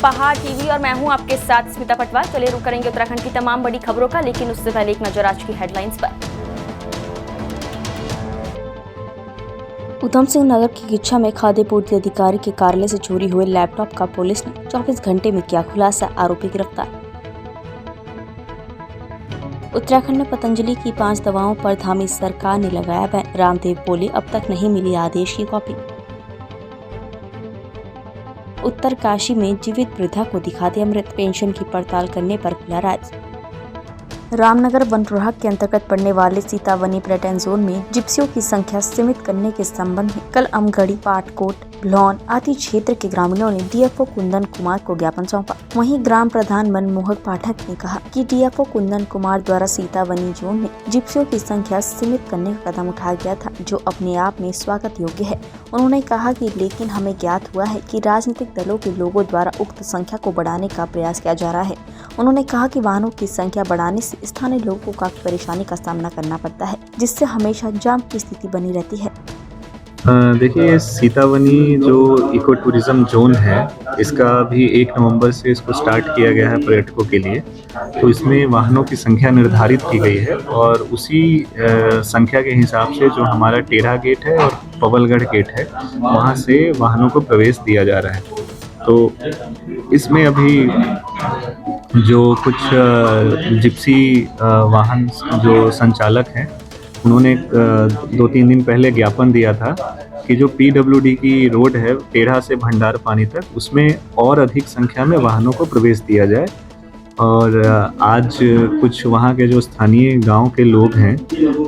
पहाड़ टीवी और मैं हूं आपके साथ स्मिता पटवार। चलिए रुक करेंगे उत्तराखंड की तमाम बड़ी खबरों का, लेकिन उससे पहले एक नजर आज की हेडलाइंस पर। उधम सिंह नगर की किच्छा में खाद्य पूर्ति अधिकारी के कार्यालय से चोरी हुए लैपटॉप का पुलिस ने 24 घंटे में किया खुलासा, आरोपी गिरफ्तार। उत्तराखंड में पतंजलि की 5 दवाओं पर धामी सरकार ने लगाया बैन, रामदेव बोले अब तक नहीं मिली आदेश की कॉपी। उत्तरकाशी में जीवित वृद्धा को दिखाते अमृत, पेंशन की पड़ताल करने पर खुला राज। रामनगर वन प्रभाग के अंतर्गत पड़ने वाले सीतावनी पर्यटन जोन में जिप्सियों की संख्या सीमित करने के संबंध में कल अमगढ़ी, पाटकोट, भलौन आदि क्षेत्र के ग्रामीणों ने डीएफओ कुंदन कुमार को ज्ञापन सौंपा। वहीं ग्राम प्रधान मनमोहक पाठक ने कहा कि डीएफओ कुंदन कुमार द्वारा सीतावनी जोन में जिप्सियों की संख्या सीमित करने का कदम उठाया गया था, जो अपने आप में स्वागत योग्य है। उन्होंने कहा कि लेकिन हमें ज्ञात हुआ है कि राजनीतिक दलों के लोगों द्वारा उक्त संख्या को बढ़ाने का प्रयास किया जा रहा है। उन्होंने कहा कि वाहनों की संख्या बढ़ाने से स्थानीय लोगों को काफी परेशानी का सामना करना पड़ता है, जिससे हमेशा जाम की स्थिति बनी रहती है। देखिए, सीतावनी जो इको टूरिज्म जोन है, इसका भी 1 नवंबर से इसको स्टार्ट किया गया है पर्यटकों के लिए। तो इसमें वाहनों की संख्या निर्धारित की गई है और उसी संख्या के हिसाब से जो हमारा टेढ़ा गेट है और पवलगढ़ गेट है, वहाँ से वाहनों को प्रवेश दिया जा रहा है। तो इसमें अभी जो कुछ जिप्सी वाहन जो संचालक हैं, उन्होंने 2-3 दिन पहले ज्ञापन दिया था कि जो पीडब्ल्यूडी की रोड है टेढ़ा से भंडार पानी तक, उसमें और अधिक संख्या में वाहनों को प्रवेश दिया जाए। और आज कुछ वहाँ के जो स्थानीय गांव के लोग हैं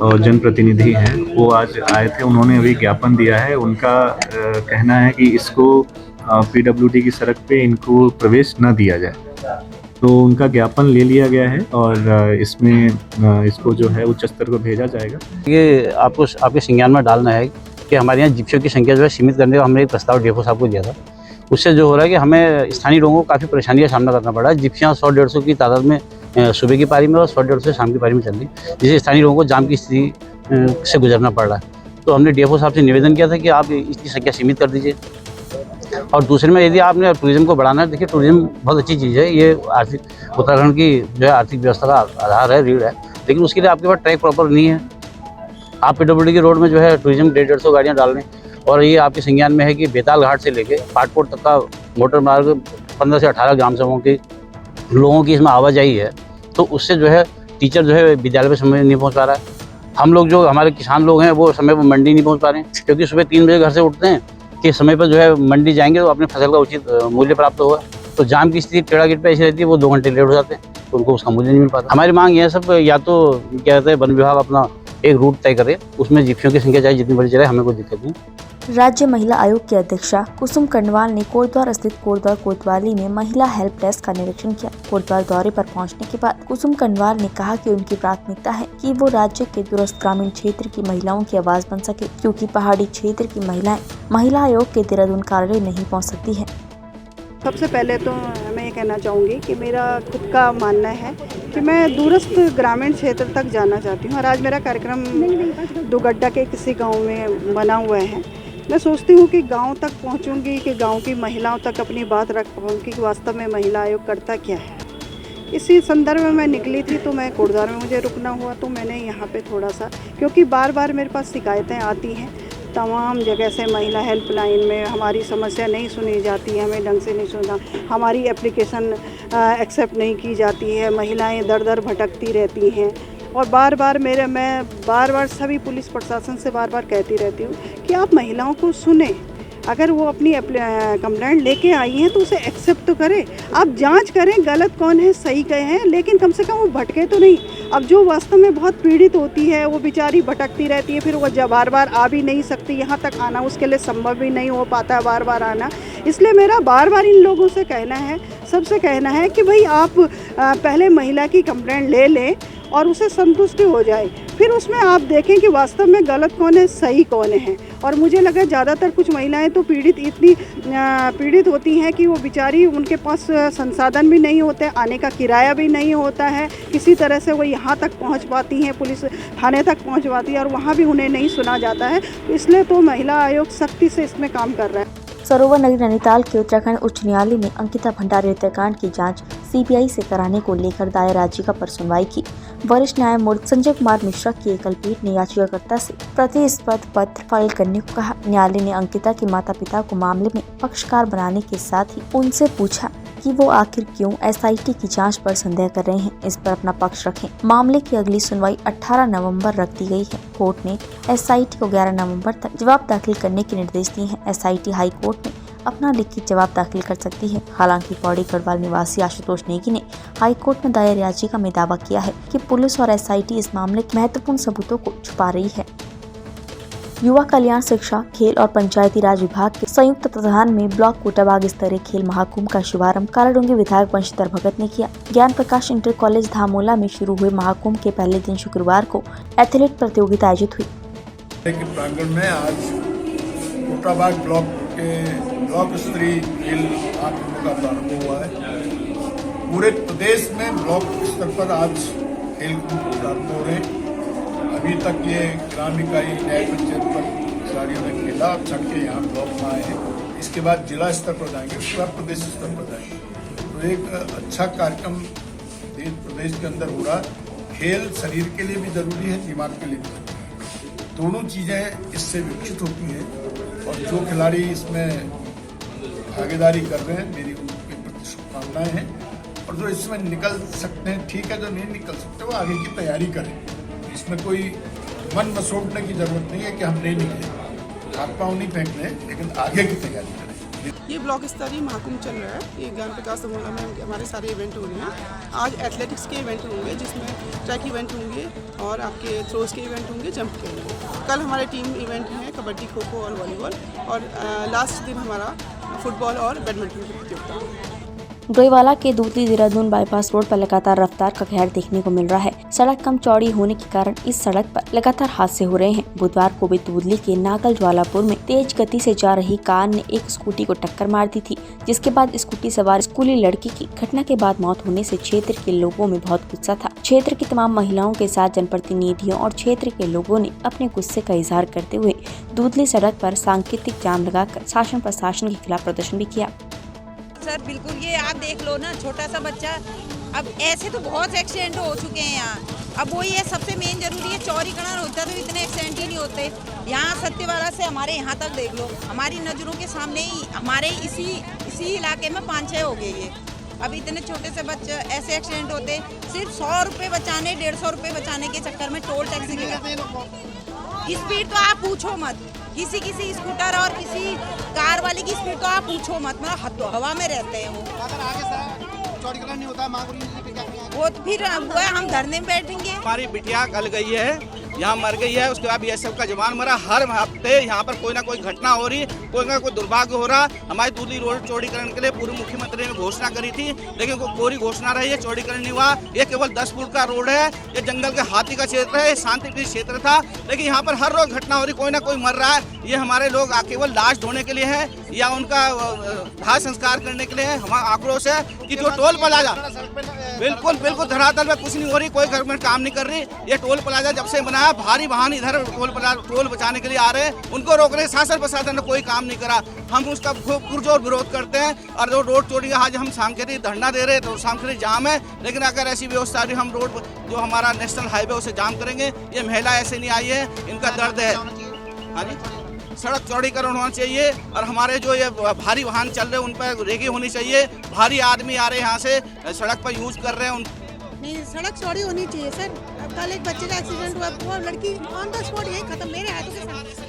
और जनप्रतिनिधि हैं, वो आज आए थे। उन्होंने अभी ज्ञापन दिया है। उनका कहना है कि इसको पीडब्ल्यूडी की सड़क पे इनको प्रवेश न दिया जाए। तो उनका ज्ञापन ले लिया गया है और इसमें इसको जो है उच्च स्तर को भेजा जाएगा। ये आपको आपके संज्ञान में डालना है कि हमारे यहाँ जिप्सियों की संख्या जो है सीमित करने का हमने एक प्रस्ताव डीएफओ साहब को दिया था। उससे जो हो रहा है कि हमें स्थानीय लोगों को काफ़ी परेशानी का सामना करना पड़ा है। जिप्सियाँ 100-150 की तादाद में सुबह की पारी में और 100-150 शाम की पारी में चल रही, जिससे स्थानीय लोगों को जाम की स्थिति से गुजरना पड़ रहा है। तो हमने डीएफओ साहब से निवेदन किया था कि आप इसकी संख्या सीमित कर दीजिए। और दूसरे में यदि आपने टूरिज्म को बढ़ाना है, देखिए टूरिज्म बहुत अच्छी चीज़ है, ये आर्थिक उत्तराखंड की जो है आर्थिक व्यवस्था का आधार है, रीढ़ है। लेकिन उसके लिए आपके पास ट्रैक प्रॉपर नहीं है। आप पीडब्ल्यूडी की रोड में जो है टूरिज्म 150 गाड़ियाँ डाल रहे हैं और ये आपके संज्ञान में है कि बेताल घाट से लेके पाटकोट तक का मोटर मार्ग 15 से 18 ग्राम सभाओं के लोगों की इसमें आवाजाही है। तो उससे जो है टीचर जो है विद्यालय में समय नहीं पहुँच पा रहा है। हम लोग जो हमारे किसान लोग हैं वो समय पर मंडी नहीं पहुँच पा रहे हैं, क्योंकि सुबह 3 बजे घर से उठते हैं कि समय पर जो है मंडी जाएंगे तो अपनी फसल का उचित मूल्य प्राप्त होगा। तो जाम की स्थिति टेढ़ा गेट पे ऐसी रहती है, वो 2 घंटे लेट हो जाते हैं, तो उनको उसका मूल्य नहीं मिल पाता। हमारी मांग ये है सब, या तो क्या कहते हैं वन विभाग अपना एक रूट तय करे, उसमें जिप्सियों की संख्या चाहे जितनी बड़ी चले, हमें कोई दिक्कत नहीं। राज्य महिला आयोग की अध्यक्षा कुसुम कंडवाल ने कोटद्वार स्थित कोटद्वार कोतवाली में महिला हेल्प डेस्क का निरीक्षण किया। कोटद्वार दौरे पर पहुंचने के बाद कुसुम कंडवाल ने कहा कि उनकी प्राथमिकता है कि वो राज्य के दूरस्थ ग्रामीण क्षेत्र की महिलाओं की आवाज बन सके, क्योंकि पहाड़ी क्षेत्र की महिलाएं महिला आयोग के देहरादून कार्यालय नहीं पहुँच सकती है। सबसे पहले तो मैं ये कहना चाहूँगी कि मेरा खुद का मानना है कि मैं दूरस्थ ग्रामीण क्षेत्र तक जाना चाहती हूँ। और आज मेरा कार्यक्रम दुगड्डा के किसी गांव में बना हुआ है। मैं सोचती हूँ कि गांव तक पहुँचूँगी, कि गांव की महिलाओं तक अपनी बात रख पाऊँगी कि वास्तव में महिला आयोग करता क्या है। इसी संदर्भ में मैं निकली थी, तो मैं कोटद्वार में मुझे रुकना हुआ, तो मैंने यहाँ पे थोड़ा सा, क्योंकि बार बार मेरे पास शिकायतें आती हैं तमाम जगह से। महिला हेल्पलाइन में हमारी समस्या नहीं सुनी जाती है, हमें ढंग से नहीं सुना, हमारी एप्लीकेशन एक्सेप्ट नहीं की जाती है, महिलाएं दर दर भटकती रहती हैं। और मैं बार बार सभी पुलिस प्रशासन से बार बार कहती रहती हूँ कि आप महिलाओं को सुने। अगर वो अपनी कंप्लेंट लेके आई हैं तो उसे एक्सेप्ट तो करें, आप जांच करें गलत कौन है सही कहे हैं, लेकिन कम से कम वो भटके तो नहीं। अब जो वास्तव में बहुत पीड़ित होती है, वो बेचारी भटकती रहती है, फिर वो जब बार बार आ भी नहीं सकती, यहाँ तक आना उसके लिए संभव भी नहीं हो पाता है बार बार आना। इसलिए मेरा बार बार इन लोगों से कहना है, सबसे कहना है कि भाई आप पहले महिला की कंप्लेंट ले लें और उसे संतुष्टि हो जाए, फिर उसमें आप देखें कि वास्तव में गलत कौन है सही कौन है। और मुझे लगा ज़्यादातर कुछ महिलाएं तो इतनी पीड़ित होती हैं कि वो बेचारी, उनके पास संसाधन भी नहीं होते, आने का किराया भी नहीं होता है, किसी तरह से वो यहाँ तक पहुँच पाती हैं, पुलिस थाने तक पहुँच पाती है और वहाँ भी उन्हें नहीं सुना जाता है। इसलिए तो महिला आयोग सख्ती से इसमें काम कर रहा है। सरोवर नगरी नैनीताल के उत्तराखंड उच्च न्यायालय ने अंकिता भंडारी हत्याकांड की जांच सीबीआई से कराने को लेकर दायर याचिका पर सुनवाई की। वरिष्ठ न्यायमूर्ति संजय कुमार मिश्रा की एकल पीठ ने याचिकाकर्ता से प्रतिस्पर्धी पत्र फाइल करने को कहा। न्यायालय ने अंकिता के माता पिता को मामले में पक्षकार बनाने के साथ ही उनसे पूछा कि वो आखिर क्यों एसआईटी की जांच पर संदेह कर रहे हैं, इस पर अपना पक्ष रखें। मामले की अगली सुनवाई 18 नवंबर रख दी गई है। कोर्ट ने एसआईटी को 11 नवंबर तक जवाब दाखिल करने के निर्देश दिए हैं। एसआईटी हाई कोर्ट में अपना लिखित जवाब दाखिल कर सकती है। हालांकि पौड़ी गढ़वाल निवासी आशुतोष नेगी ने हाई कोर्ट में दायर याचिका में दावा किया है कि पुलिस और एसआईटी इस मामले के महत्वपूर्ण सबूतों को छुपा रही है। युवा कल्याण, शिक्षा, खेल और पंचायती राज विभाग के संयुक्त तत्वाधान में ब्लॉक कोटाबाग स्तरीय खेल महाकुंभ का शुभारंभ कालाडूंगी विधायक वंशीधर भगत ने किया। ज्ञान प्रकाश इंटर कॉलेज धामोला में शुरू हुए महाकुंभ के पहले दिन शुक्रवार को एथलेट प्रतियोगिता आयोजित हुई। प्रांगण में आज कोटाबाग ब्लॉक के ब्लॉक स्तरीय खेल महाकुंभ का प्रारंभ हुआ है। पूरे प्रदेश में ब्लॉक स्तर पर आज खेल कुंभ प्रारंभ हो रहे हैं। अभी तक ये ग्राम इकाई न्याय पंचायत पर खिलाड़ियों ने खेला, छठ के यहाँ ब्लॉक में आए हैं। इसके बाद जिला स्तर पर जाएंगे, उसके बाद प्रदेश स्तर पर जाएंगे। तो एक अच्छा कार्यक्रम प्रदेश के अंदर हो रहा है। खेल शरीर के लिए भी जरूरी है, दिमाग के लिए भी जरूरी है। दोनों चीज़ें इससे विकसित होती हैं और जो खिलाड़ी इसमें भागीदारी कर रहे हैं, मेरी उनके प्रति शुभकामनाएं हैं। और जो इसमें निकल सकते हैं ठीक है, जो नहीं निकल सकते वो आगे की तैयारी करें। इसमें कोई मन मसोड़ने की जरूरत नहीं है कि हम नहीं निकले, हाथ पाँव नहीं फेंकने, लेकिन आगे की तैयारी करें। ये ब्लॉक स्तरीय महाकुंभ चल रहा है। ये ज्ञान प्रकाश धामोला में हमारे सारे इवेंट हो रहे हैं। आज एथलेटिक्स के इवेंट होंगे, जिसमें ट्रैक इवेंट होंगे और आपके थ्रोज के इवेंट होंगे, जंप के होंगे। कल हमारे टीम इवेंट हैं कबड्डी, खो खो और वॉलीबॉल, और लास्ट दिन हमारा फुटबॉल और बैडमिंटन की प्रतियोगिता। डोईवाला के दूधली देहरादून बाईपास रोड पर लगातार रफ्तार का कहर देखने को मिल रहा है। सड़क कम चौड़ी होने के कारण इस सड़क पर लगातार हादसे हो रहे हैं। बुधवार को भी दूधली के नागल ज्वालापुर में तेज गति से जा रही कार ने एक स्कूटी को टक्कर मार दी थी, जिसके बाद स्कूटी सवार स्कूली लड़की की घटना के बाद मौत होने से क्षेत्र के लोगों में बहुत गुस्सा था। क्षेत्र की तमाम महिलाओं के साथ जनप्रतिनिधियों और क्षेत्र के लोगों ने अपने गुस्से का इजहार करते हुए दूधली सड़क पर सांकेतिक जाम लगाकर शासन प्रशासन के खिलाफ प्रदर्शन भी किया। सर बिल्कुल, ये आप देख लो ना, छोटा सा बच्चा, अब ऐसे तो बहुत एक्सीडेंट हो चुके हैं यहाँ। अब वो ये सबसे मेन जरूरी है, चौड़ीकरण होता तो इतने एक्सीडेंट ही नहीं होते। यहाँ सत्यवाला से हमारे यहाँ तक देख लो, हमारी नज़रों के सामने ही हमारे इसी इलाके में 5-6 हो गए ये। अब इतने छोटे से बच्चे ऐसे एक्सीडेंट होते, सिर्फ 100 रुपये बचाने, 150 रुपये बचाने के चक्कर में टोल टैक्स की स्पीड तो आप पूछो मत। किसी स्कूटर और किसी कार वाले की स्पीड तो आप पूछो मत, मतलब हवा में रहते हैं वो। अगर आगे से चौड़ीकरण नहीं होता, वो तो फिर हम धरने में बैठेंगे। हमारी बिटिया गल गई है, यहाँ मर गई है, उसके बाद बीएसएफ का जवान मरा। हर हफ्ते यहाँ पर कोई ना कोई घटना हो रही, कोई ना कोई दुर्भाग्य हो रहा। हमारी दूधली रोड चौड़ीकरण के लिए पूर्व मुख्यमंत्री ने घोषणा करी थी, लेकिन कोई घोषणा रही है, चौड़ीकरण नहीं हुआ। ये केवल 10 फुट का रोड है, ये जंगल के हाथी का क्षेत्र है, शांति प्रिय क्षेत्र था, लेकिन यहाँ पर हर रोज घटना हो रही, कोई ना कोई मर रहा है। ये हमारे लोग केवल लाश ढोने के लिए है या उनका दाह संस्कार करने के लिए है। हमारा आक्रोश है कि जो टोल प्लाजा बिल्कुल धरातल में कुछ नहीं हो रही, कोई गवर्नमेंट काम नहीं कर रही। ये टोल प्लाजा जब से बनाया, भारी वाहन इधर टोल बचाने के लिए आ रहे हैं, उनको रोक रहे। शासन प्रशासन ने कोई काम नहीं करा। हम उसका पुरजोर विरोध करते हैं। और जो रोड चोरी आज हम सांकेतिक धरना दे रहे हैं, तो सांकेतिक जाम है, लेकिन अगर ऐसी व्यवस्था रही, हम रोड जो हमारा नेशनल हाईवे उसे जाम करेंगे। ये महिला ऐसे नहीं आई है, इनका दर्द है। हाँ जी, सड़क चौड़ीकरण होना चाहिए और हमारे जो ये भारी वाहन चल रहे हैं उन पर रेगी होनी चाहिए। भारी आदमी आ रहे हैं यहाँ से सड़क पर यूज कर रहे हैं, नहीं, सड़क चौड़ी होनी चाहिए सर। कल एक बच्चे का एक्सीडेंट हुआ, वो लड़की ऑन द स्पॉट यही खत्म, मेरे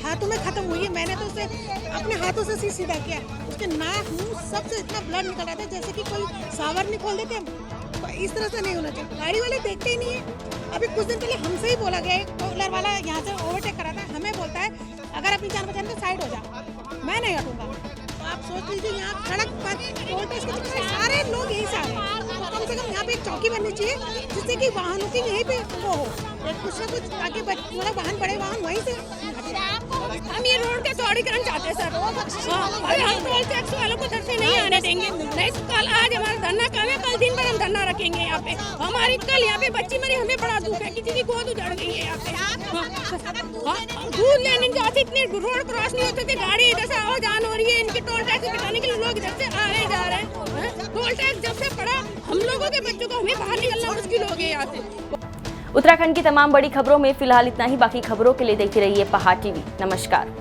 हाथों में खत्म हुई है। मैंने तो उसे अपने हाथों से सीधा किया, उसके नाक मुंह सबसे इतना ब्लड निकल रहा था जैसे कि कोई सावर नहीं खोल देते। इस तरह से नहीं होना चाहिए, गाड़ी वाले देखते ही नहीं है। अभी कुछ दिन पहले हमसे ही बोला गया, टू व्हीलर वाला यहाँ से ओवरटेक करा था, हमें बोलता है अगर अपनी जान बचानी तो साइड हो जा, मैं नहीं हटूंगा। तो आप सोच लीजिए, यहाँ सड़क पर टोल टैक्स के चक्कर में सारे लोग यहीं से आ रहे हैं। कम से कम यहाँ पे एक चौकी बननी चाहिए, जिससे कि वाहनों की यहीं पे वो हो, कुछ ना कुछ ताकि थोड़ा वाहन बड़े वाहन वहीं से। हम ये रोड का चौड़ीकरण चाहते हैं सर, और हम टोल टैक्स वालों को इधर से नहीं आने देंगे। नहीं, कल आज हमारा धरना कम है, कल दिन भर हम धरना रखेंगे यहाँ पे। हमारी कल यहाँ पे बच्ची मरी, हमें बड़ा दुख है, किसी की गोद उजड़ गई है यहाँ पे। दूध लेने जाते इतने रोड क्रॉस नहीं होते थे, गाड़ी इधर से आवा जान हो रही है, इनके टोल टैक्स बिठाने के लिए लोग इधर से आ रहे जा रहे हैं। टोल टैक्स जब से पड़ा, हम लोगों के बच्चों को हमें बाहर निकलना मुश्किल हो गया यहाँ से। उत्तराखंड की तमाम बड़ी खबरों में फिलहाल इतना ही। बाकी खबरों के लिए देखते रहिए पहाड़ टीवी। नमस्कार।